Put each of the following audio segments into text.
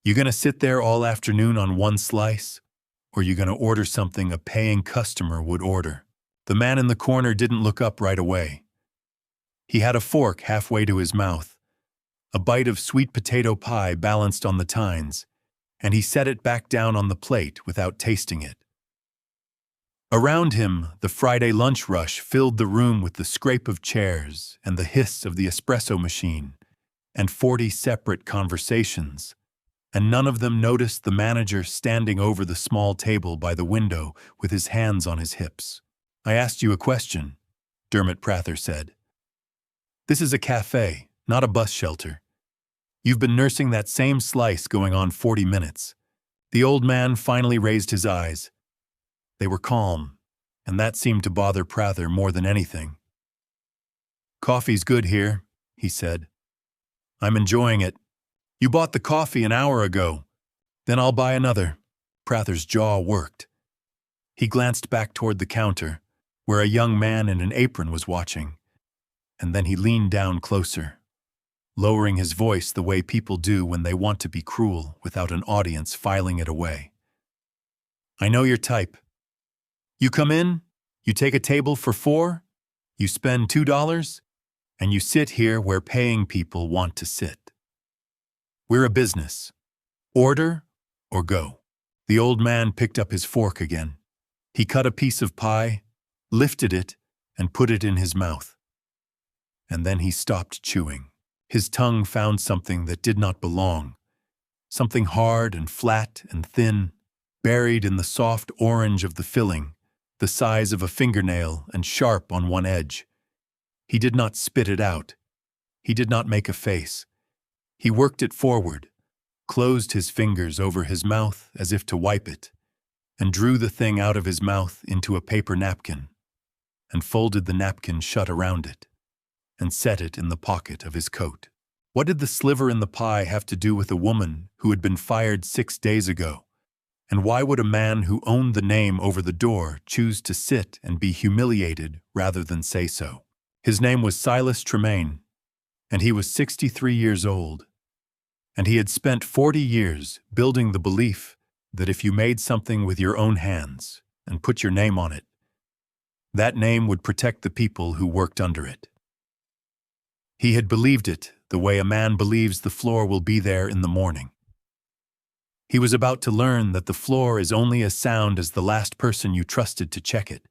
You gonna sit there all afternoon on one slice? Or you gonna order something a paying customer would order? The man in the corner didn't look up right away. He had a fork halfway to his mouth, a bite of sweet potato pie balanced on the tines, and he set it back down on the plate without tasting it. Around him, the Friday lunch rush filled the room with the scrape of chairs and the hiss of the espresso machine, and 40 separate conversations, and none of them noticed the manager standing over the small table by the window with his hands on his hips. "I asked you a question," Dermot Prather said. "This is a café, not a bus shelter. You've been nursing that same slice going on 40 minutes. The old man finally raised his eyes. They were calm, and that seemed to bother Prather more than anything. "Coffee's good here," he said. "I'm enjoying it. You bought the coffee an hour ago. Then I'll buy another." Prather's jaw worked. He glanced back toward the counter, where a young man in an apron was watching, and then he leaned down closer, lowering his voice the way people do when they want to be cruel without an audience filing it away. "I know your type. You come in, you take a table for 4, you spend $2, and you sit here where paying people want to sit. We're a business. Order or go." The old man picked up his fork again. He cut a piece of pie, lifted it, and put it in his mouth. And then he stopped chewing. His tongue found something that did not belong, something hard and flat and thin, buried in the soft orange of the filling, the size of a fingernail and sharp on one edge. He did not spit it out. He did not make a face. He worked it forward, closed his fingers over his mouth as if to wipe it, and drew the thing out of his mouth into a paper napkin, and folded the napkin shut around it, and set it in the pocket of his coat. What did the sliver in the pie have to do with a woman who had been fired 6 days ago? And why would a man who owned the name over the door choose to sit and be humiliated rather than say so? His name was Silas Tremaine, and he was 63 years old. And he had spent 40 years building the belief that if you made something with your own hands and put your name on it, that name would protect the people who worked under it. He had believed it the way a man believes the floor will be there in the morning. He was about to learn that the floor is only as sound as the last person you trusted to check it.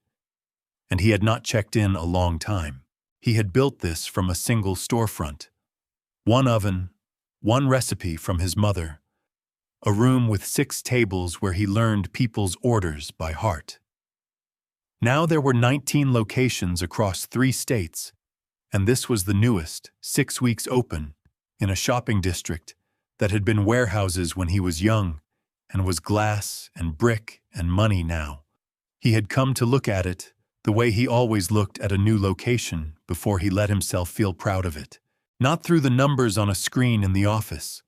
And he had not checked in a long time. He had built this from a single storefront. One oven, one recipe from his mother, a room with 6 tables where he learned people's orders by heart. Now there were 19 locations across 3 states, and this was the newest, 6 weeks open, in a shopping district that had been warehouses when he was young, and was glass and brick and money now. He had come to look at it the way he always looked at a new location before he let himself feel proud of it. Not through the numbers on a screen in the office,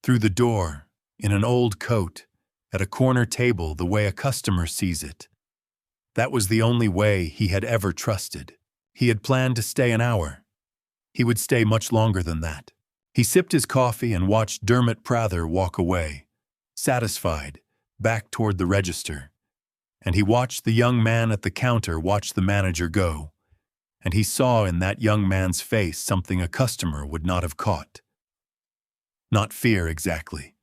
through the door, in an old coat, at a corner table the way a customer sees it. That was the only way he had ever trusted. He had planned to stay an hour. He would stay much longer than that. He sipped his coffee and watched Dermot Prather walk away, satisfied, back toward the register. And he watched the young man at the counter watch the manager go, and he saw in that young man's face something a customer would not have caught. Not fear exactly.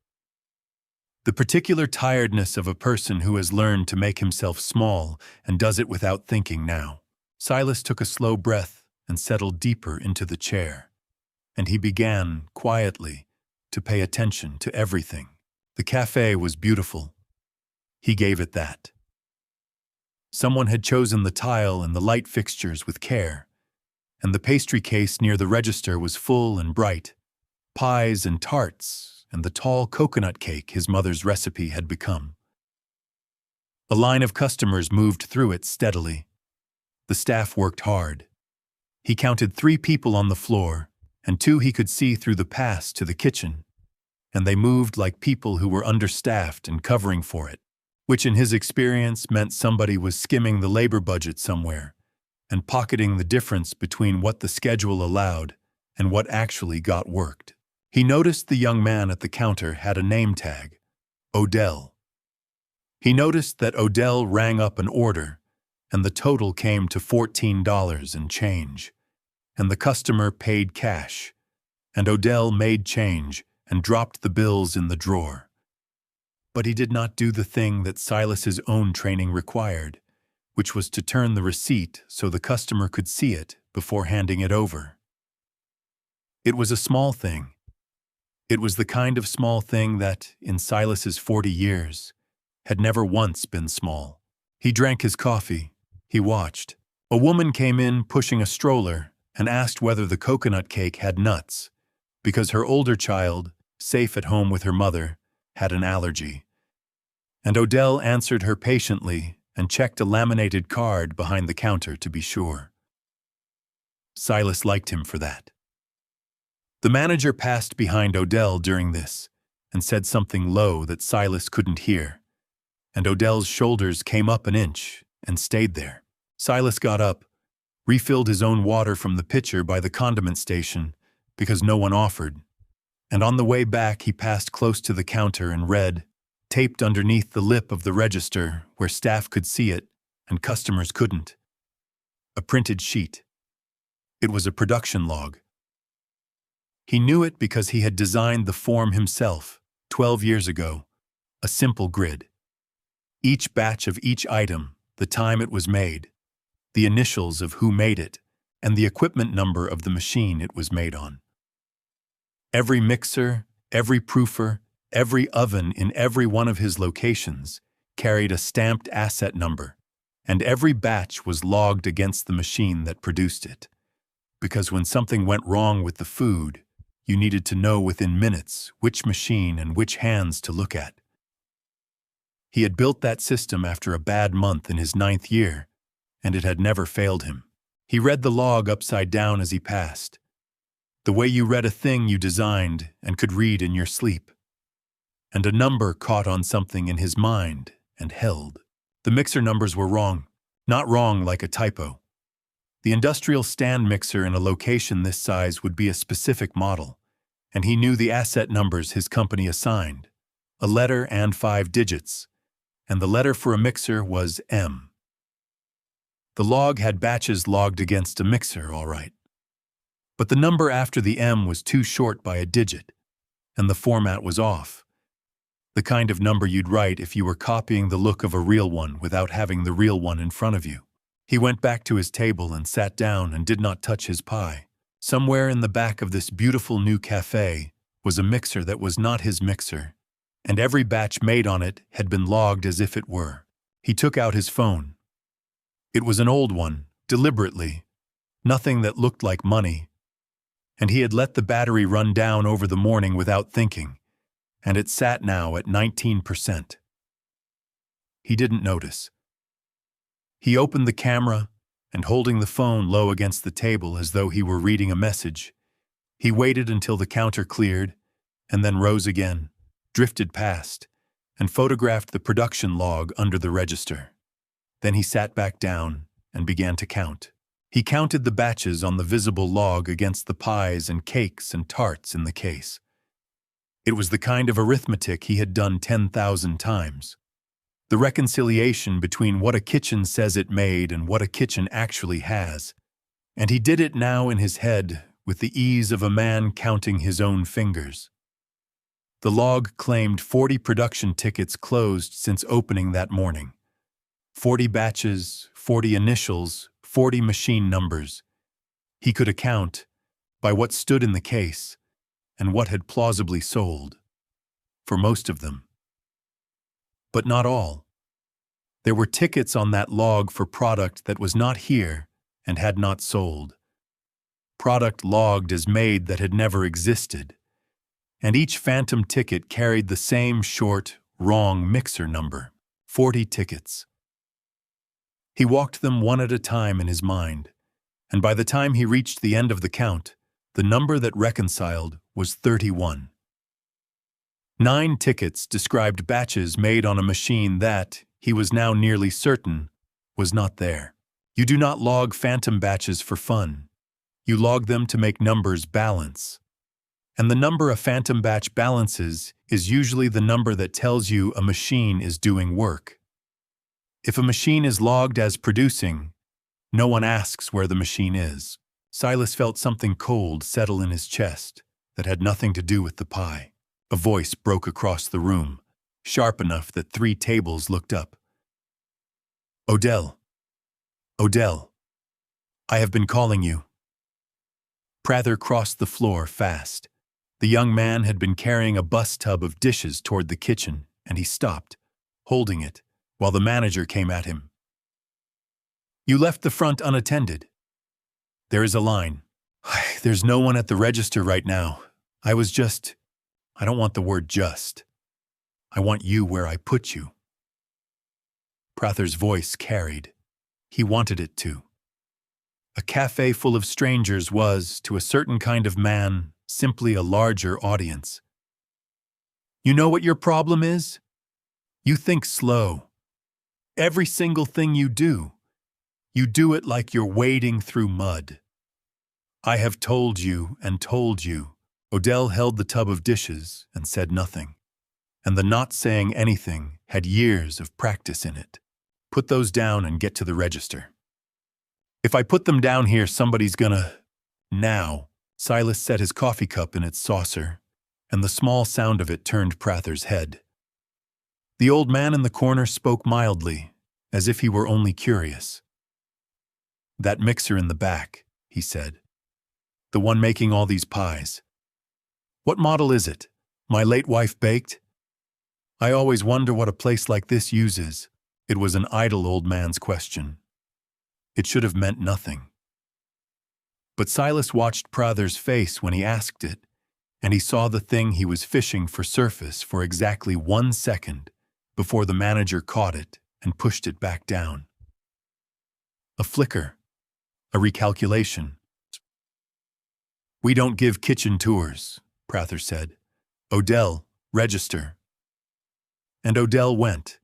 The particular tiredness of a person who has learned to make himself small and does it without thinking now. Silas took a slow breath and settled deeper into the chair. And he began, quietly, to pay attention to everything. The café was beautiful. He gave it that. Someone had chosen the tile and the light fixtures with care, and the pastry case near the register was full and bright, pies and tarts, and the tall coconut cake his mother's recipe had become. A line of customers moved through it steadily. The staff worked hard. He counted 3 people on the floor, and 2 he could see through the pass to the kitchen, and they moved like people who were understaffed and covering for it, which in his experience meant somebody was skimming the labor budget somewhere and pocketing the difference between what the schedule allowed and what actually got worked. He noticed the young man at the counter had a name tag, Odell. He noticed that Odell rang up an order, and the total came to $14 and change, and the customer paid cash, and Odell made change and dropped the bills in the drawer. But he did not do the thing that Silas's own training required, which was to turn the receipt so the customer could see it before handing it over. It was a small thing. It was the kind of small thing that, in Silas's 40 years, had never once been small. He drank his coffee. He watched. A woman came in pushing a stroller and asked whether the coconut cake had nuts, because her older child, safe at home with her mother, had an allergy. And Odell answered her patiently and checked a laminated card behind the counter to be sure. Silas liked him for that. The manager passed behind Odell during this and said something low that Silas couldn't hear, and Odell's shoulders came up an inch and stayed there. Silas got up, refilled his own water from the pitcher by the condiment station because no one offered, and on the way back he passed close to the counter and read, taped underneath the lip of the register where staff could see it and customers couldn't, a printed sheet. It was a production log. He knew it because he had designed the form himself 12 years ago, a simple grid. Each batch of each item, the time it was made, the initials of who made it, and the equipment number of the machine it was made on. Every mixer, every proofer, every oven in every one of his locations carried a stamped asset number, and every batch was logged against the machine that produced it. Because when something went wrong with the food, you needed to know within minutes which machine and which hands to look at. He had built that system after a bad month in his 9th year, and it had never failed him. He read the log upside down as he passed, the way you read a thing you designed and could read in your sleep. And a number caught on something in his mind and held. The mixer numbers were wrong, not wrong like a typo. The industrial stand mixer in a location this size would be a specific model, and he knew the asset numbers his company assigned, a letter and 5 digits, and the letter for a mixer was M. The log had batches logged against a mixer, all right. But the number after the M was too short by a digit, and the format was off. The kind of number you'd write if you were copying the look of a real one without having the real one in front of you. He went back to his table and sat down and did not touch his pie. Somewhere in the back of this beautiful new café was a mixer that was not his mixer, and every batch made on it had been logged as if it were. He took out his phone. It was an old one, deliberately, nothing that looked like money, and he had let the battery run down over the morning without thinking, and it sat now at 19%. He didn't notice. He opened the camera, and holding the phone low against the table as though he were reading a message, he waited until the counter cleared, and then rose again, drifted past, and photographed the production log under the register. Then he sat back down and began to count. He counted the batches on the visible log against the pies and cakes and tarts in the case. It was the kind of arithmetic he had done 10,000 times. The reconciliation between what a kitchen says it made and what a kitchen actually has. And he did it now in his head with the ease of a man counting his own fingers. The log claimed 40 production tickets closed since opening that morning. 40 batches, 40 initials, 40 machine numbers. He could account, by what stood in the case, and what had plausibly sold. For most of them. But not all. There were tickets on that log for product that was not here and had not sold. Product logged as made that had never existed. And each phantom ticket carried the same short, wrong mixer number, 40 tickets. He walked them one at a time in his mind, and by the time he reached the end of the count, the number that reconciled was 31. 9 tickets described batches made on a machine that, he was now nearly certain, was not there. You do not log phantom batches for fun. You log them to make numbers balance. And the number a phantom batch balances is usually the number that tells you a machine is doing work. If a machine is logged as producing, no one asks where the machine is. Silas felt something cold settle in his chest that had nothing to do with the pie. A voice broke across the room, sharp enough that 3 tables looked up. "Odell. Odell. I have been calling you." Prather crossed the floor fast. The young man had been carrying a bus tub of dishes toward the kitchen, and he stopped, holding it, while the manager came at him. "You left the front unattended." "There is a line." "There's no one at the register right now. I don't want the word just. I want you where I put you." Prather's voice carried. He wanted it to. A cafe full of strangers was, to a certain kind of man, simply a larger audience. "You know what your problem is? You think slow. Every single thing you do it like you're wading through mud. I have told you and told you." Odell held the tub of dishes and said nothing. And the not saying anything had years of practice in it. "Put those down and get to the register." "If I put them down here, somebody's gonna—" "Now." Silas set his coffee cup in its saucer, and the small sound of it turned Prather's head. The old man in the corner spoke mildly, as if he were only curious. "That mixer in the back," he said. "The one making all these pies. What model is it? My late wife baked? I always wonder what a place like this uses." It was an idle old man's question. It should have meant nothing. But Silas watched Prather's face when he asked it, and he saw the thing he was fishing for surface for exactly 1 second before the manager caught it and pushed it back down. A flicker. A recalculation. "We don't give kitchen tours," Prather said. "Odell, register." And Odell went,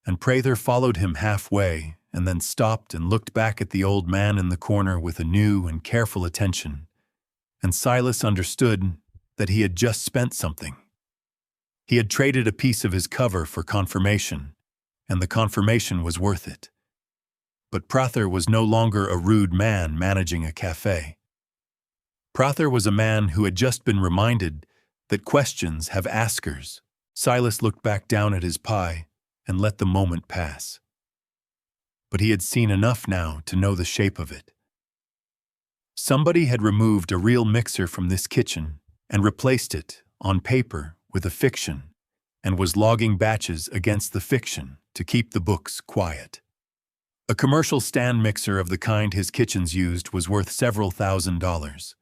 and Prather followed him halfway and then stopped and looked back at the old man in the corner with a new and careful attention, and Silas understood that he had just spent something. He had traded a piece of his cover for confirmation, and the confirmation was worth it. But Prather was no longer a rude man managing a cafe. Prather was a man who had just been reminded that questions have askers. Silas looked back down at his pie and let the moment pass. But he had seen enough now to know the shape of it. Somebody had removed a real mixer from this kitchen and replaced it, on paper, with a fiction, and was logging batches against the fiction to keep the books quiet. A commercial stand mixer of the kind his kitchens used was worth several $1,000s.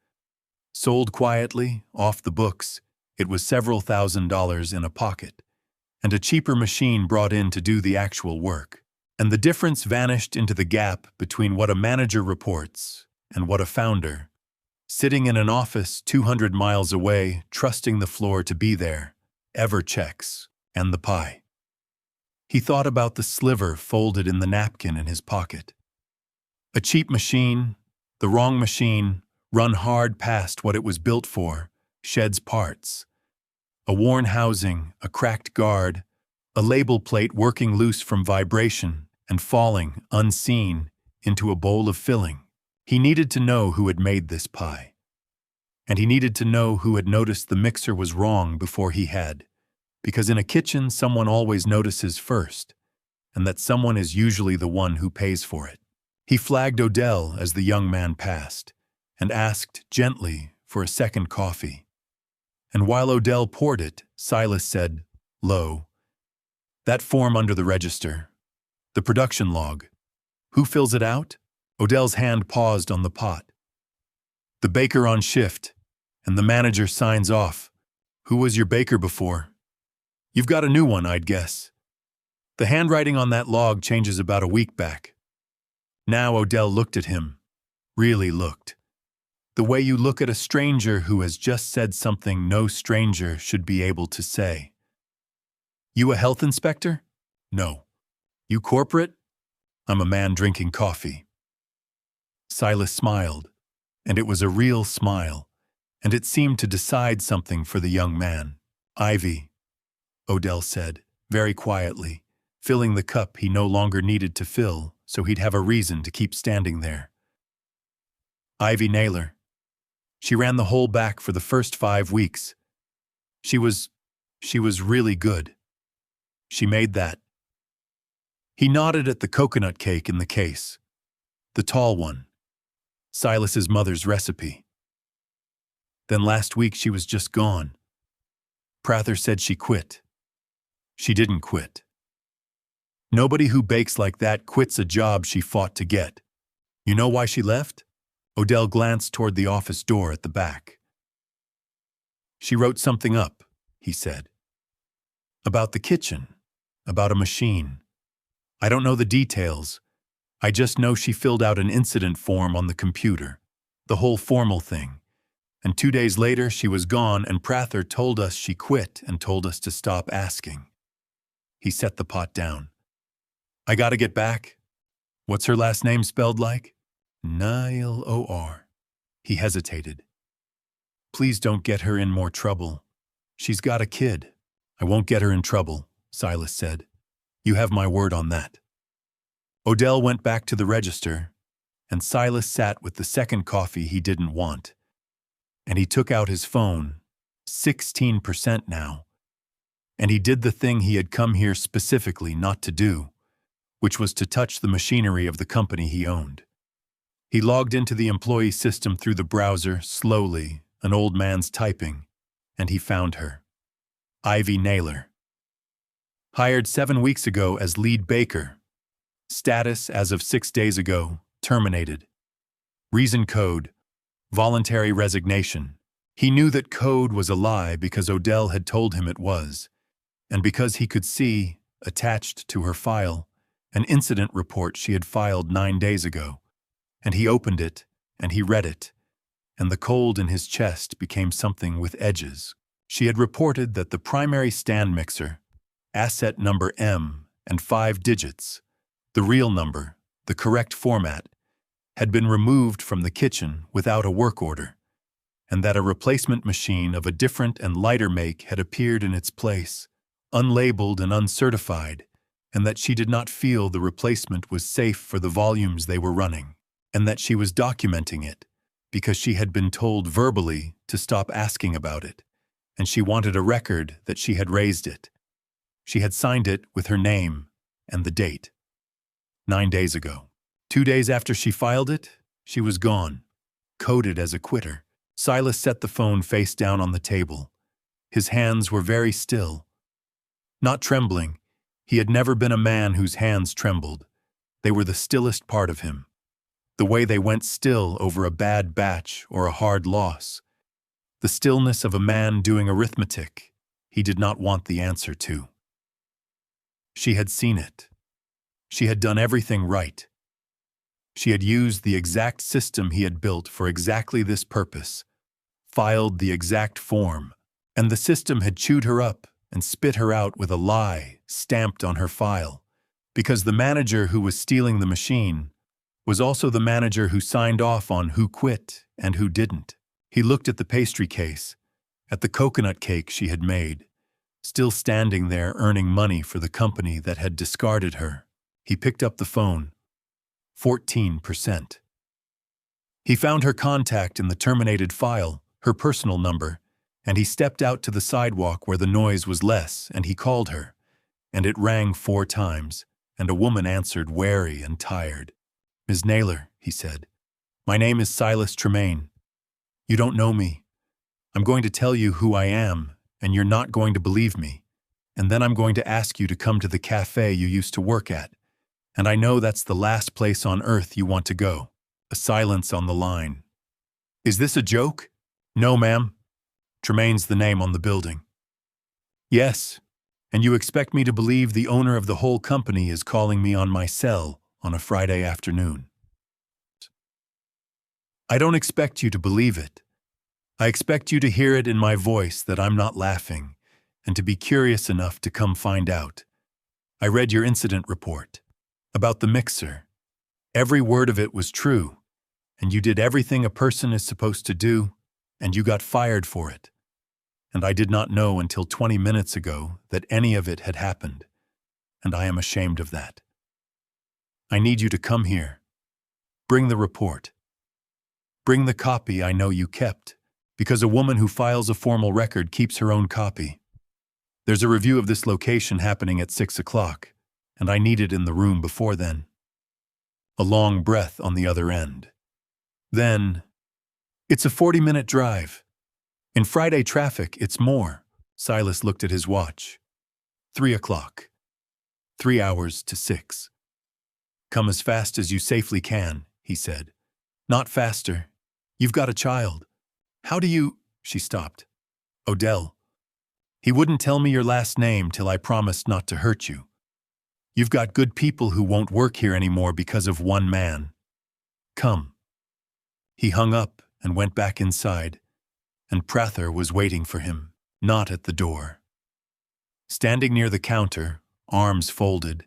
Sold quietly, off the books, it was several $1,000s in a pocket, and a cheaper machine brought in to do the actual work. And the difference vanished into the gap between what a manager reports and what a founder, sitting in an office 200 miles away, trusting the floor to be there, ever checks, and the pie. He thought about the sliver folded in the napkin in his pocket. A cheap machine, the wrong machine, run hard past what it was built for, sheds parts. A worn housing, a cracked guard, a label plate working loose from vibration and falling, unseen, into a bowl of filling. He needed to know who had made this pie. And he needed to know who had noticed the mixer was wrong before he had, because in a kitchen someone always notices first, and that someone is usually the one who pays for it. He flagged Odell as the young man passed, and asked gently for a second coffee. And while Odell poured it, Silas said, low, "That form under the register. The production log. Who fills it out?" Odell's hand paused on the pot. "The baker on shift, and the manager signs off. Who was your baker before?" "You've got a new one, I'd guess. The handwriting on that log changes about a week back." Now Odell looked at him. Really looked. The way you look at a stranger who has just said something no stranger should be able to say. "You a health inspector?" "No." "You corporate?" "I'm a man drinking coffee." Silas smiled, and it was a real smile, and it seemed to decide something for the young man. "Ivy," Odell said, very quietly, filling the cup he no longer needed to fill so he'd have a reason to keep standing there. "Ivy Naylor. She ran the whole back for the first 5 weeks. She was really good. She made that." He nodded at the coconut cake in the case. The tall one. Silas's mother's recipe. "Then last week she was just gone. Prather said she quit. She didn't quit. Nobody who bakes like that quits a job she fought to get. You know why she left?" Odell glanced toward the office door at the back. "She wrote something up," he said. "About the kitchen, about a machine. I don't know the details. I just know she filled out an incident form on the computer, the whole formal thing. And 2 days later she was gone and Prather told us she quit and told us to stop asking." He set the pot down. "I gotta get back. What's her last name spelled like?" "Naylor." He hesitated. "Please don't get her in more trouble. She's got a kid." "I won't get her in trouble," Silas said. "You have my word on that." Odell went back to the register, and Silas sat with the second coffee he didn't want. And he took out his phone, 16% now, and he did the thing he had come here specifically not to do, which was to touch the machinery of the company he owned. He logged into the employee system through the browser, slowly, an old man's typing, and he found her. Ivy Naylor. Hired 7 weeks ago as lead baker. Status as of 6 days ago, terminated. Reason code, voluntary resignation. He knew that code was a lie because Odell had told him it was, and because he could see, attached to her file, an incident report she had filed 9 days ago, and he opened it, and he read it, and the cold in his chest became something with edges. She had reported that the primary stand mixer, asset number M and 5 digits, the real number, the correct format, had been removed from the kitchen without a work order, and that a replacement machine of a different and lighter make had appeared in its place, unlabeled and uncertified, and that she did not feel the replacement was safe for the volumes they were running, and that she was documenting it because she had been told verbally to stop asking about it, and she wanted a record that she had raised it. She had signed it with her name and the date. 9 days ago. 2 days after she filed it, she was gone, coded as a quitter. Silas set the phone face down on the table. His hands were very still. Not trembling. He had never been a man whose hands trembled. They were the stillest part of him. The way they went still over a bad batch or a hard loss. The stillness of a man doing arithmetic he did not want the answer to. She had seen it. She had done everything right. She had used the exact system he had built for exactly this purpose, filed the exact form, and the system had chewed her up and spit her out with a lie stamped on her file, because the manager who was stealing the machine was also the manager who signed off on who quit and who didn't. He looked at the pastry case, at the coconut cake she had made, still standing there earning money for the company that had discarded her. He picked up the phone. 14%. He found her contact in the terminated file, her personal number, and he stepped out to the sidewalk where the noise was less, and he called her, and it rang 4 times, and a woman answered, wary and tired. "Ms. Naylor," he said, "my name is Silas Tremaine. You don't know me. I'm going to tell you who I am, and you're not going to believe me, and then I'm going to ask you to come to the café you used to work at. And I know that's the last place on earth you want to go." A silence on the line. "Is this a joke?" "No, ma'am. Tremaine's the name on the building." "Yes, and you expect me to believe the owner of the whole company is calling me on my cell on a Friday afternoon?" "I don't expect you to believe it. I expect you to hear it in my voice that I'm not laughing, and to be curious enough to come find out. I read your incident report. About the mixer. Every word of it was true, and you did everything a person is supposed to do, and you got fired for it. And I did not know until 20 minutes ago that any of it had happened, and I am ashamed of that. I need you to come here. Bring the report. Bring the copy I know you kept, because a woman who files a formal record keeps her own copy. There's a review of this location happening at 6 o'clock, and I need it in the room before then. A long breath on the other end. Then, it's a 40-minute drive. In Friday traffic, it's more. Silas looked at his watch. 3 o'clock. 3 hours to 6. Come as fast as you safely can, he said. Not faster. You've got a child. How do you… She stopped. Odell. He wouldn't tell me your last name till I promised not to hurt you. You've got good people who won't work here anymore because of one man. Come. He hung up and went back inside, and Prather was waiting for him, not at the door. Standing near the counter, arms folded,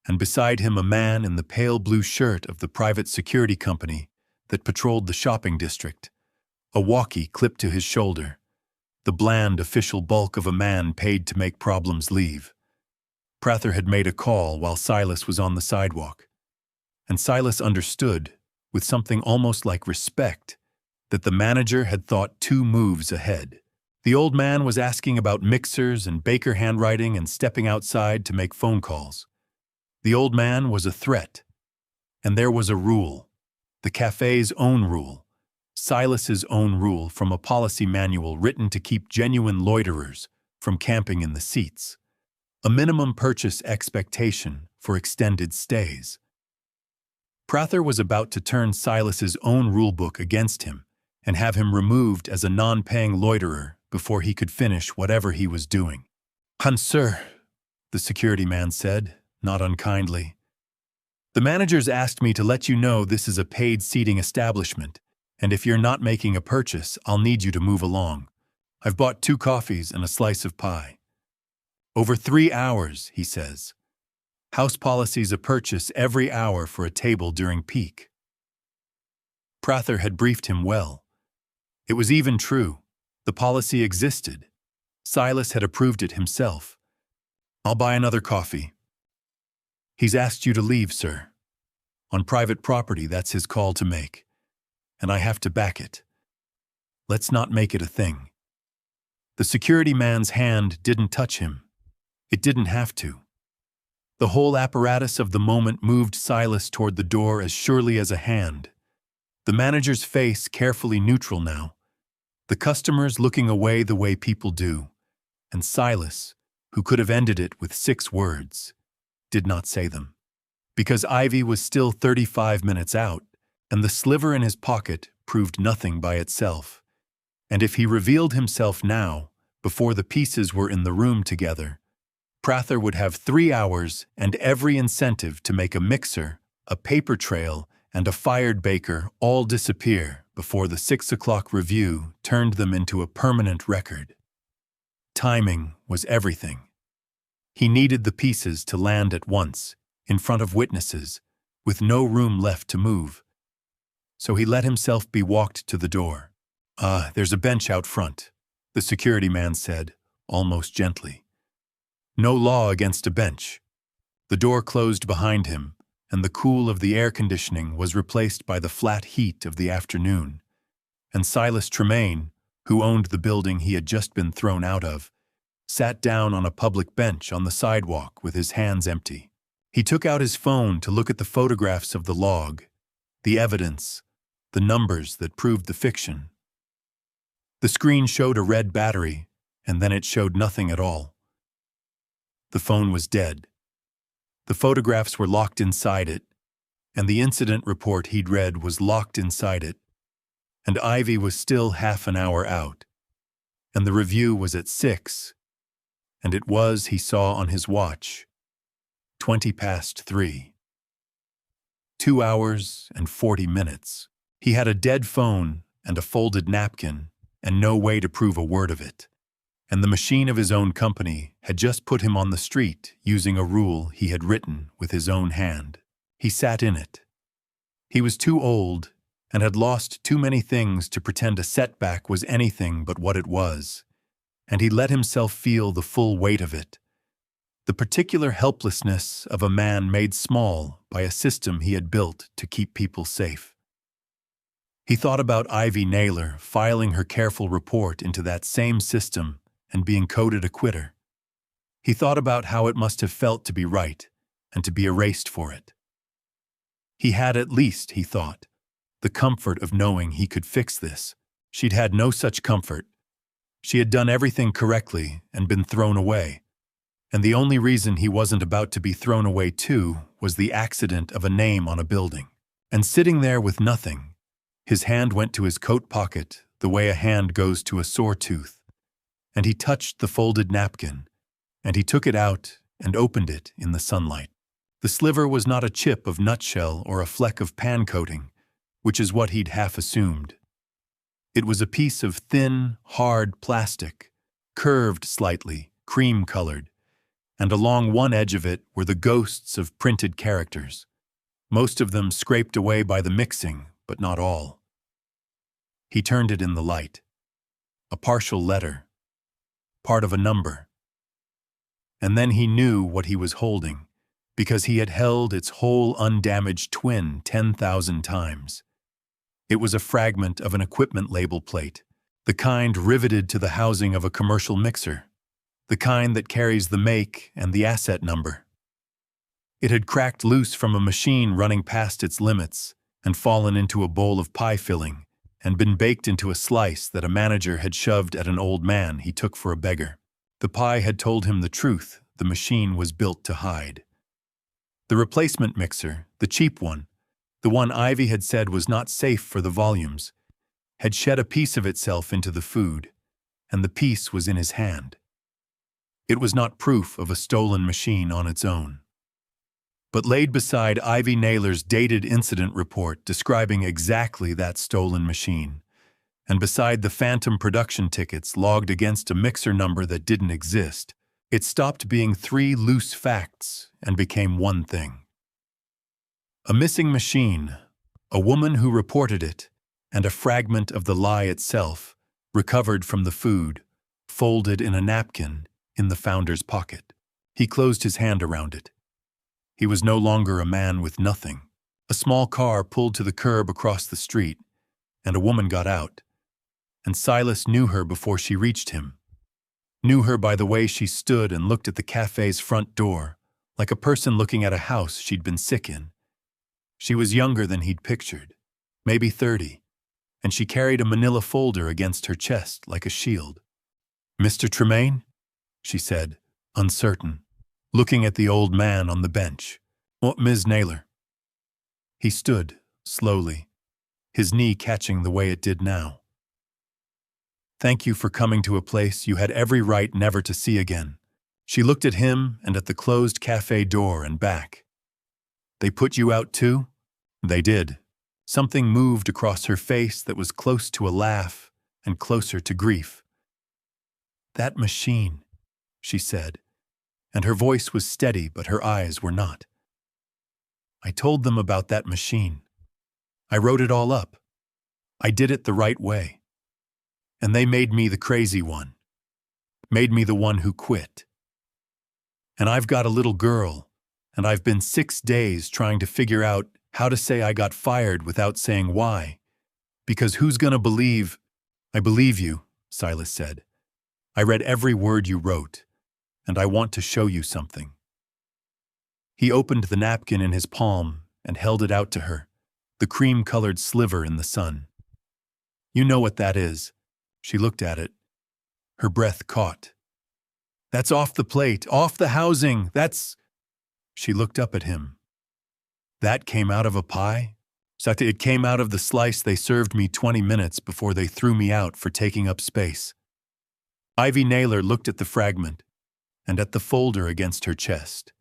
and beside him a man in the pale blue shirt of the private security company that patrolled the shopping district, a walkie clipped to his shoulder, the bland official bulk of a man paid to make problems leave. Prather had made a call while Silas was on the sidewalk, and Silas understood, with something almost like respect, that the manager had thought 2 moves ahead. The old man was asking about mixers and baker handwriting and stepping outside to make phone calls. The old man was a threat, and there was a rule, the café's own rule, Silas's own rule from a policy manual written to keep genuine loiterers from camping in the seats, a minimum purchase expectation for extended stays. Prather was about to turn Silas's own rulebook against him and have him removed as a non-paying loiterer before he could finish whatever he was doing. Sir, the security man said, not unkindly. The managers asked me to let you know this is a paid seating establishment, and if you're not making a purchase, I'll need you to move along. I've bought 2 coffees and a slice of pie. Over 3 hours, he says. House policy's a purchase every hour for a table during peak. Prather had briefed him well. It was even true. The policy existed. Silas had approved it himself. I'll buy another coffee. He's asked you to leave, sir. On private property, that's his call to make. And I have to back it. Let's not make it a thing. The security man's hand didn't touch him. It didn't have to. The whole apparatus of the moment moved Silas toward the door as surely as a hand. The manager's face carefully neutral now. The customers looking away the way people do. And Silas, who could have ended it with 6 words, did not say them. Because Ivy was still 35 minutes out, and the sliver in his pocket proved nothing by itself. And if he revealed himself now, before the pieces were in the room together, Prather would have 3 hours and every incentive to make a mixer, a paper trail, and a fired baker all disappear before the 6 o'clock review turned them into a permanent record. Timing was everything. He needed the pieces to land at once, in front of witnesses, with no room left to move. So he let himself be walked to the door. There's a bench out front, the security man said, almost gently. No law against a bench. The door closed behind him, and the cool of the air conditioning was replaced by the flat heat of the afternoon. And Silas Tremaine, who owned the building he had just been thrown out of, sat down on a public bench on the sidewalk with his hands empty. He took out his phone to look at the photographs of the log, the evidence, the numbers that proved the fiction. The screen showed a red battery, and then it showed nothing at all. The phone was dead. The photographs were locked inside it, and the incident report he'd read was locked inside it, and Ivy was still half an hour out, and the review was at 6, and it was, he saw on his watch, 3:20. 2 hours and 40 minutes. He had a dead phone and a folded napkin and no way to prove a word of it. And the machine of his own company had just put him on the street using a rule he had written with his own hand. He sat in it. He was too old and had lost too many things to pretend a setback was anything but what it was, and he let himself feel the full weight of it, the particular helplessness of a man made small by a system he had built to keep people safe. He thought about Ivy Naylor filing her careful report into that same system and being coded a quitter. He thought about how it must have felt to be right and to be erased for it. He had at least, he thought, the comfort of knowing he could fix this. She'd had no such comfort. She had done everything correctly and been thrown away. And the only reason he wasn't about to be thrown away too was the accident of a name on a building. And sitting there with nothing, his hand went to his coat pocket the way a hand goes to a sore tooth, and he touched the folded napkin, and he took it out and opened it in the sunlight. The sliver was not a chip of nutshell or a fleck of pan coating, which is what he'd half assumed. It was a piece of thin, hard plastic, curved slightly, cream-colored, and along one edge of it were the ghosts of printed characters, most of them scraped away by the mixing, but not all. He turned it in the light. A partial letter, part of a number. And then he knew what he was holding, because he had held its whole undamaged twin 10,000 times. It was a fragment of an equipment label plate, the kind riveted to the housing of a commercial mixer, the kind that carries the make and the asset number. It had cracked loose from a machine running past its limits and fallen into a bowl of pie filling and been baked into a slice that a manager had shoved at an old man he took for a beggar. The pie had told him the truth the machine was built to hide. The replacement mixer, the cheap one, the one Ivy had said was not safe for the volumes, had shed a piece of itself into the food, and the piece was in his hand. It was not proof of a stolen machine on its own, but laid beside Ivy Naylor's dated incident report describing exactly that stolen machine, and beside the phantom production tickets logged against a mixer number that didn't exist, it stopped being three loose facts and became one thing. A missing machine, a woman who reported it, and a fragment of the lie itself, recovered from the food, folded in a napkin in the founder's pocket. He closed his hand around it. He was no longer a man with nothing. A small car pulled to the curb across the street, and a woman got out. And Silas knew her before she reached him. Knew her by the way she stood and looked at the cafe's front door, like a person looking at a house she'd been sick in. She was younger than he'd pictured, maybe 30, and she carried a manila folder against her chest like a shield. "Mr. Tremaine?" she said, uncertain, looking at the old man on the bench. "Oh, Ms. Naylor." He stood, slowly, his knee catching the way it did now. "Thank you for coming to a place you had every right never to see again." She looked at him and at the closed cafe door and back. "They put you out too?" "They did." Something moved across her face that was close to a laugh and closer to grief. "That machine," she said, and her voice was steady but her eyes were not. "I told them about that machine. I wrote it all up. I did it the right way. And they made me the crazy one. Made me the one who quit. And I've got a little girl, and I've been 6 days trying to figure out how to say I got fired without saying why. Because who's gonna believe—" "I believe you," Silas said. "I read every word you wrote, and I want to show you something." He opened the napkin in his palm and held it out to her, the cream-colored sliver in the sun. "You know what that is." She looked at it. Her breath caught. "That's off the plate, off the housing, that's—" She looked up at him. "That came out of a pie?" "It came out of the slice they served me 20 minutes before they threw me out for taking up space." Ivy Naylor looked at the fragment, and at the folder against her chest,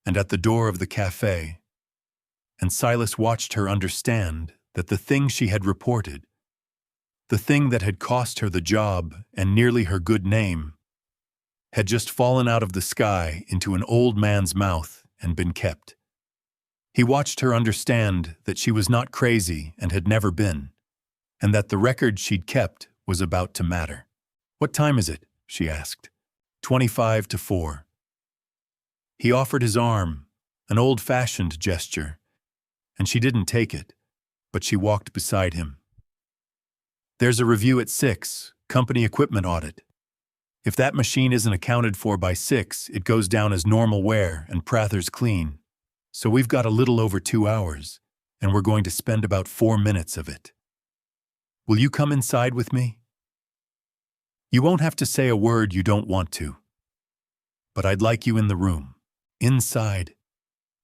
and at the door of the cafe, and Silas watched her understand that the thing she had reported, the thing that had cost her the job and nearly her good name, had just fallen out of the sky into an old man's mouth and been kept. He watched her understand that she was not crazy and had never been, and that the record she'd kept was about to matter. "What time is it?" she asked. 25 to 4. He offered his arm, an old-fashioned gesture, and she didn't take it, but she walked beside him. "There's a review at 6, company equipment audit. If that machine isn't accounted for by 6, it goes down as normal wear and Prather's clean. So we've got a little over 2 hours, and we're going to spend about 4 minutes of it. Will you come inside with me? You won't have to say a word you don't want to. But I'd like you in the room. Inside."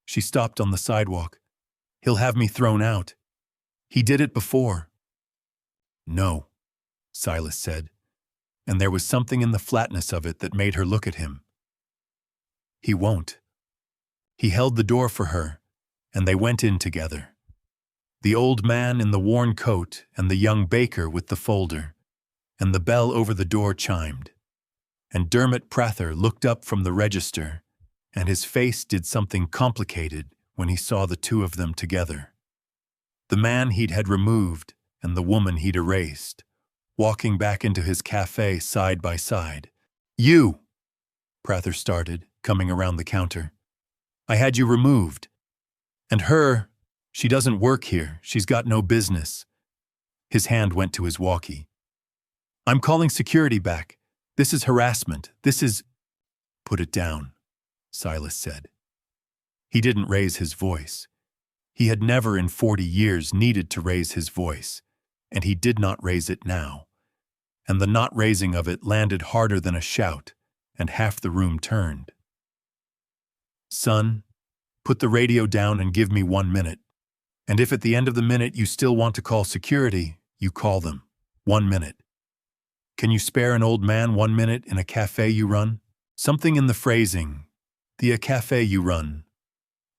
She stopped on the sidewalk. "He'll have me thrown out. He did it before." "No," Silas said, and there was something in the flatness of it that made her look at him. "He won't." He held the door for her, and they went in together. The old man in the worn coat and the young baker with the folder, and the bell over the door chimed. And Dermot Prather looked up from the register, and his face did something complicated when he saw the two of them together. The man he'd had removed and the woman he'd erased, walking back into his café side by side. "You!" Prather started, coming around the counter. "I had you removed. And her, she doesn't work here. She's got no business." His hand went to his walkie. "I'm calling security back. This is harassment. This is—" "Put it down," Silas said. He didn't raise his voice. He had never in 40 years needed to raise his voice, and he did not raise it now. And the not raising of it landed harder than a shout, and half the room turned. "Son, put the radio down and give me 1 minute. And if at the end of the minute you still want to call security, you call them. 1 minute. Can you spare an old man 1 minute in a café you run?" Something in the phrasing, "the café you run,"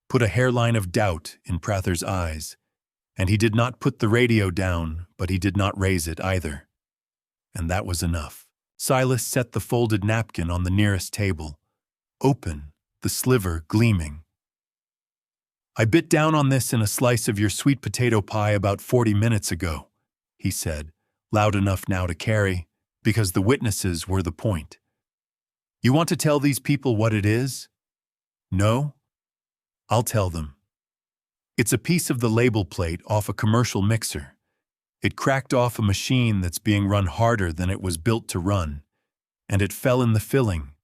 put a hairline of doubt in Prather's eyes, and he did not put the radio down, but he did not raise it either. And that was enough. Silas set the folded napkin on the nearest table, open, the sliver gleaming. "I bit down on this in a slice of your sweet potato pie about 40 minutes ago," he said, loud enough now to carry, because the witnesses were the point. "You want to tell these people what it is? No? I'll tell them. It's a piece of the label plate off a commercial mixer. It cracked off a machine that's being run harder than it was built to run, and it fell in the filling,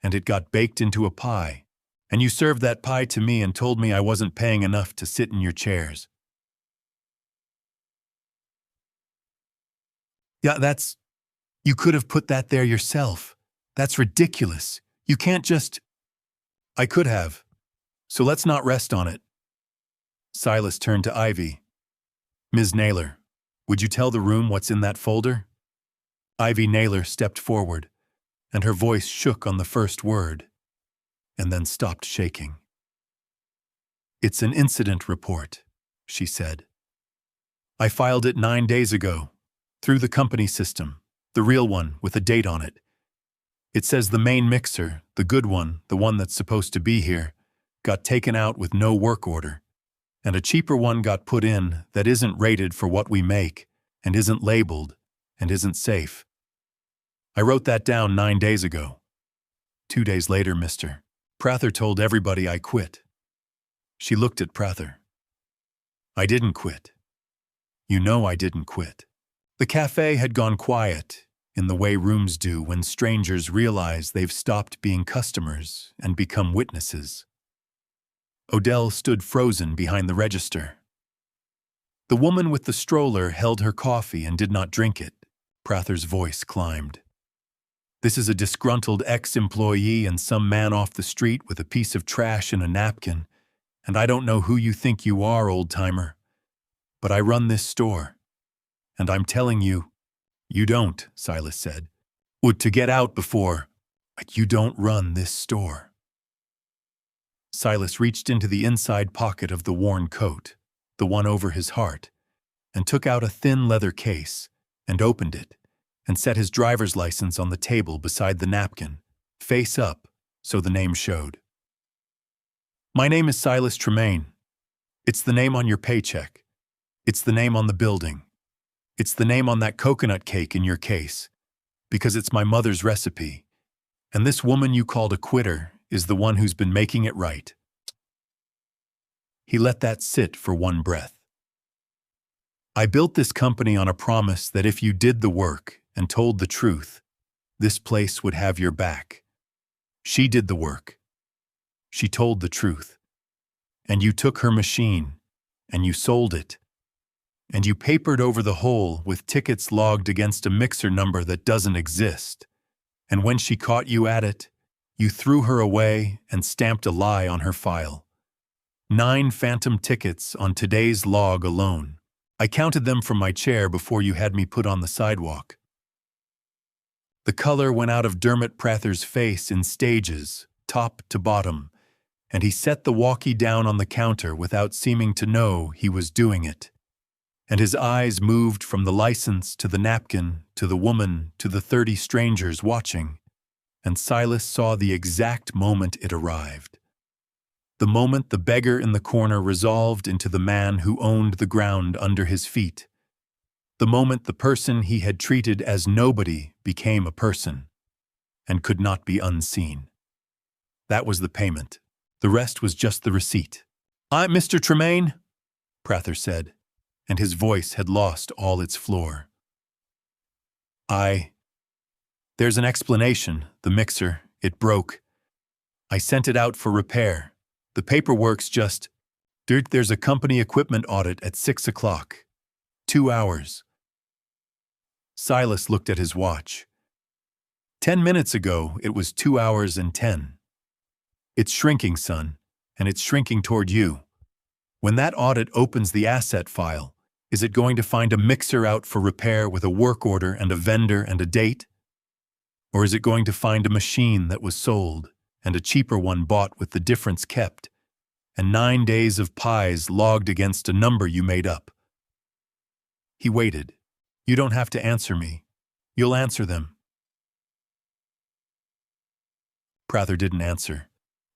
and it got baked into a pie, and you served that pie to me and told me I wasn't paying enough to sit in your chairs." "Yeah, you could have put that there yourself. That's ridiculous. You can't just—" "I could have. So let's not rest on it." Silas turned to Ivy. "Ms. Naylor, would you tell the room what's in that folder?" Ivy Naylor stepped forward, and her voice shook on the first word, and then stopped shaking. "It's an incident report," she said. "I filed it 9 days ago, through the company system, the real one with a date on it. It says the main mixer, the good one, the one that's supposed to be here, got taken out with no work order, and a cheaper one got put in that isn't rated for what we make, and isn't labeled, and isn't safe. I wrote that down 9 days ago. 2 days later, Mr. Prather told everybody I quit." She looked at Prather. "I didn't quit. You know I didn't quit." The café had gone quiet, in the way rooms do when strangers realize they've stopped being customers and become witnesses. Odell stood frozen behind the register. The woman with the stroller held her coffee and did not drink it. Prather's voice climbed. "This is a disgruntled ex-employee and some man off the street with a piece of trash and a napkin, and I don't know who you think you are, old-timer. But I run this store, and I'm telling you—" "You don't," Silas said. "Would to get out before, but you don't run this store." Silas reached into the inside pocket of the worn coat, the one over his heart, and took out a thin leather case, and opened it, and set his driver's license on the table beside the napkin, face up, so the name showed. "My name is Silas Tremaine. It's the name on your paycheck. It's the name on the building. It's the name on that coconut cake in your case. Because it's my mother's recipe. And this woman you called a quitter is the one who's been making it right." He let that sit for one breath. "I built this company on a promise that if you did the work and told the truth, this place would have your back. She did the work. She told the truth. And you took her machine, and you sold it. And you papered over the whole with tickets logged against a mixer number that doesn't exist. And when she caught you at it, you threw her away and stamped a lie on her file. 9 phantom tickets on today's log alone. I counted them from my chair before you had me put on the sidewalk." The color went out of Dermot Prather's face in stages, top to bottom, and he set the walkie down on the counter without seeming to know he was doing it. And his eyes moved from the license to the napkin, to the woman, to the 30 strangers watching, and Silas saw the exact moment it arrived. The moment the beggar in the corner resolved into the man who owned the ground under his feet. The moment the person he had treated as nobody became a person, and could not be unseen. That was the payment. The rest was just the receipt. "I'm Mr. Tremaine," Prather said, and his voice had lost all its floor. There's an explanation, the mixer, it broke. I sent it out for repair. The paperwork's just, there's a company equipment audit at 6 o'clock. 2 hours. Silas looked at his watch. 10 minutes ago, it was 2 hours and 10. It's shrinking, son, and it's shrinking toward you. When that audit opens the asset file, is it going to find a mixer out for repair with a work order and a vendor and a date? Or is it going to find a machine that was sold and a cheaper one bought with the difference kept, and 9 days of pies logged against a number you made up? He waited. "You don't have to answer me. You'll answer them." Prather didn't answer.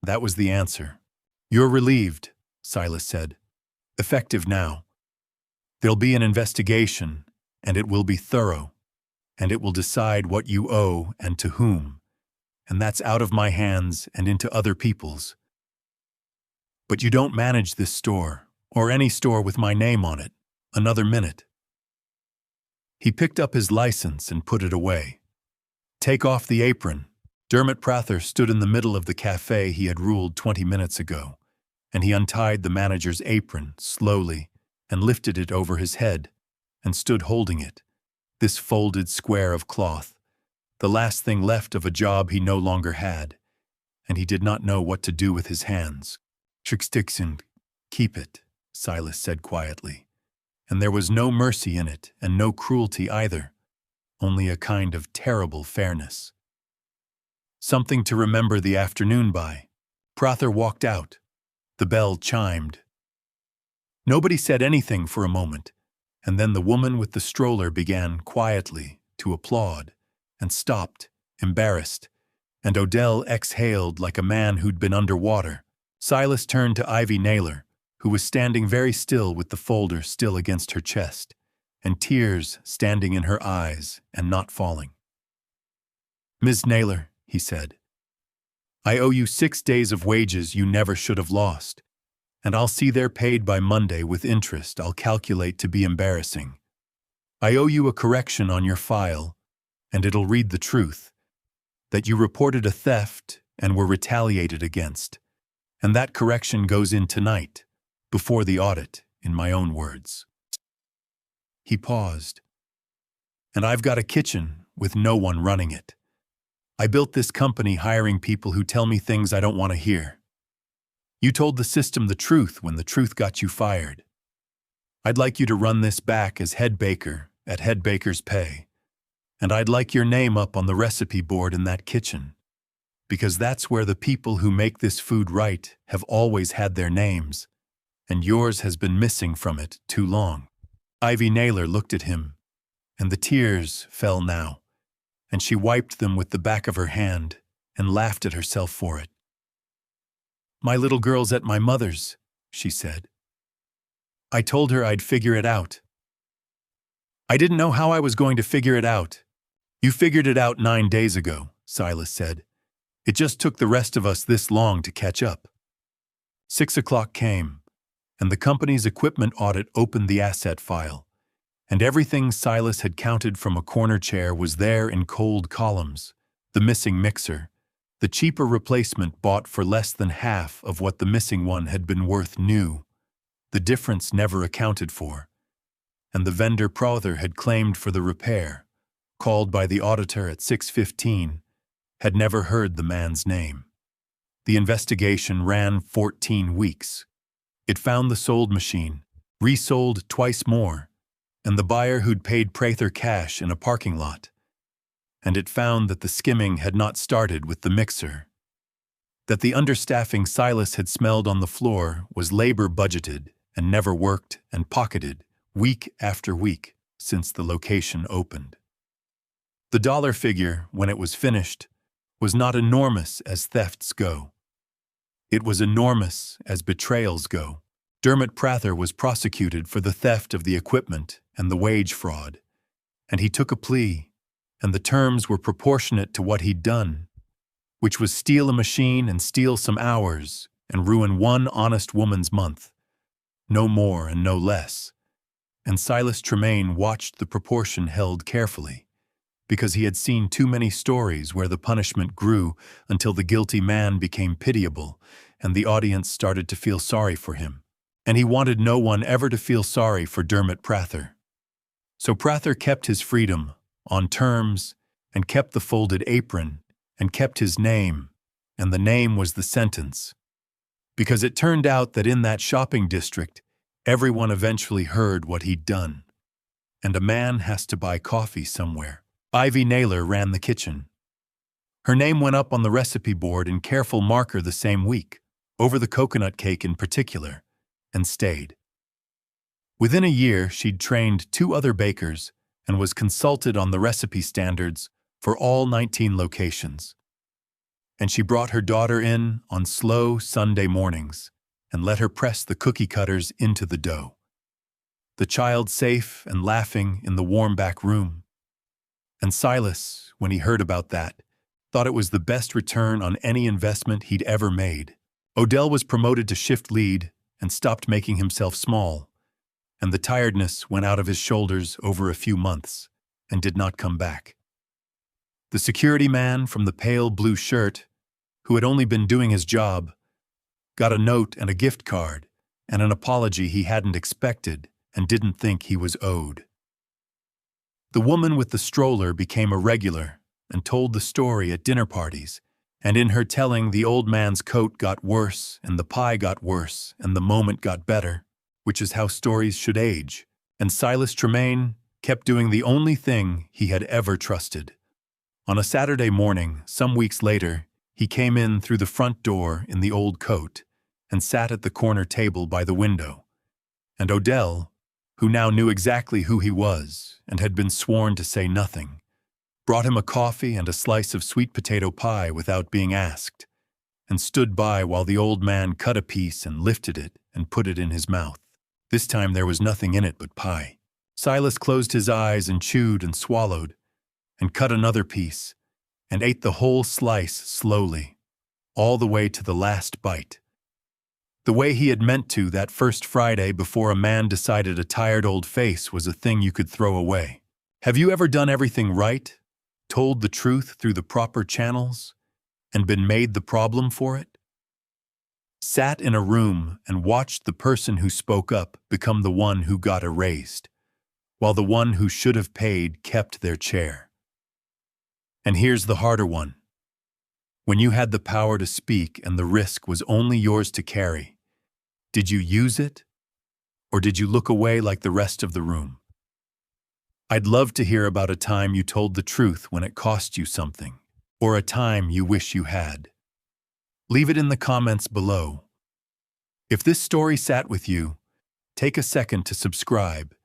That was the answer. "You're relieved," Silas said. "Effective now. There'll be an investigation, and it will be thorough, and it will decide what you owe and to whom, and that's out of my hands and into other people's. But you don't manage this store, or any store with my name on it, another minute." He picked up his license and put it away. "Take off the apron." Dermot Prather stood in the middle of the café he had ruled 20 minutes ago, and he untied the manager's apron slowly and lifted it over his head and stood holding it, this folded square of cloth, the last thing left of a job he no longer had, and he did not know what to do with his hands. "Trickstixen, keep it," Silas said quietly, and there was no mercy in it and no cruelty either, only a kind of terrible fairness. Something to remember the afternoon by. Prather walked out. The bell chimed. Nobody said anything for a moment, and then the woman with the stroller began quietly to applaud, and stopped, embarrassed, and Odell exhaled like a man who'd been underwater. Silas turned to Ivy Naylor, who was standing very still with the folder still against her chest, and tears standing in her eyes and not falling. "Ms. Naylor," he said, "I owe you 6 days of wages you never should have lost, and I'll see they're paid by Monday with interest I'll calculate to be embarrassing. I owe you a correction on your file, and it'll read the truth, that you reported a theft and were retaliated against, and that correction goes in tonight, before the audit, in my own words." He paused. "And I've got a kitchen with no one running it. I built this company hiring people who tell me things I don't want to hear. You told the system the truth when the truth got you fired. I'd like you to run this back as head baker at head baker's pay, and I'd like your name up on the recipe board in that kitchen, because that's where the people who make this food right have always had their names, and yours has been missing from it too long." Ivy Naylor looked at him, and the tears fell now, and she wiped them with the back of her hand and laughed at herself for it. "My little girl's at my mother's," she said. I told her I'd figure it out. I didn't know how I was going to figure it out. You figured it out 9 days ago, Silas said. It just took the rest of us this long to catch up. 6 o'clock came, and the company's equipment audit opened the asset file, and everything Silas had counted from a corner chair was there in cold columns. The missing mixer, the cheaper replacement bought for less than half of what the missing one had been worth new, the difference never accounted for, and the vendor Prother had claimed for the repair, called by the auditor at 6:15, had never heard the man's name. The investigation ran 14 weeks. It found the sold machine, resold twice more, and the buyer who'd paid Prather cash in a parking lot. And it found that the skimming had not started with the mixer. That the understaffing Silas had smelled on the floor was labor budgeted and never worked and pocketed week after week since the location opened. The dollar figure, when it was finished, was not enormous as thefts go. It was enormous as betrayals go. Dermot Prather was prosecuted for the theft of the equipment and the wage fraud, and he took a plea, and the terms were proportionate to what he'd done, which was steal a machine and steal some hours and ruin one honest woman's month, no more and no less. And Silas Tremaine watched the proportion held carefully, because he had seen too many stories where the punishment grew until the guilty man became pitiable and the audience started to feel sorry for him. And he wanted no one ever to feel sorry for Dermot Prather. So Prather kept his freedom, on terms, and kept the folded apron, and kept his name, and the name was the sentence. Because it turned out that in that shopping district, everyone eventually heard what he'd done. And a man has to buy coffee somewhere. Ivy Naylor ran the kitchen. Her name went up on the recipe board in careful marker the same week, over the coconut cake in particular, and stayed. Within a year, she'd trained 2 other bakers and was consulted on the recipe standards for all 19 locations. And she brought her daughter in on slow Sunday mornings and let her press the cookie cutters into the dough. The child safe and laughing in the warm back room. And Silas, when he heard about that, thought it was the best return on any investment he'd ever made. Odell was promoted to shift lead and stopped making himself small, and the tiredness went out of his shoulders over a few months and did not come back. The security man from the pale blue shirt, who had only been doing his job, got a note and a gift card and an apology he hadn't expected and didn't think he was owed. The woman with the stroller became a regular and told the story at dinner parties, and in her telling the old man's coat got worse and the pie got worse and the moment got better, which is how stories should age, and Silas Tremaine kept doing the only thing he had ever trusted. On a Saturday morning, some weeks later, he came in through the front door in the old coat and sat at the corner table by the window, and Odell, who now knew exactly who he was and had been sworn to say nothing, brought him a coffee and a slice of sweet potato pie without being asked, and stood by while the old man cut a piece and lifted it and put it in his mouth. This time there was nothing in it but pie. Silas closed his eyes and chewed and swallowed, and cut another piece, and ate the whole slice slowly, all the way to the last bite. The way he had meant to that first Friday before a man decided a tired old face was a thing you could throw away. Have you ever done everything right, told the truth through the proper channels, and been made the problem for it? Sat in a room and watched the person who spoke up become the one who got erased, while the one who should have paid kept their chair. And here's the harder one. When you had the power to speak and the risk was only yours to carry, did you use it, or did you look away like the rest of the room? I'd love to hear about a time you told the truth when it cost you something, or a time you wish you had. Leave it in the comments below. If this story sat with you, take a second to subscribe,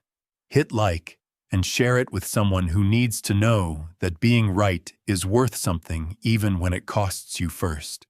hit like, and share it with someone who needs to know that being right is worth something even when it costs you first.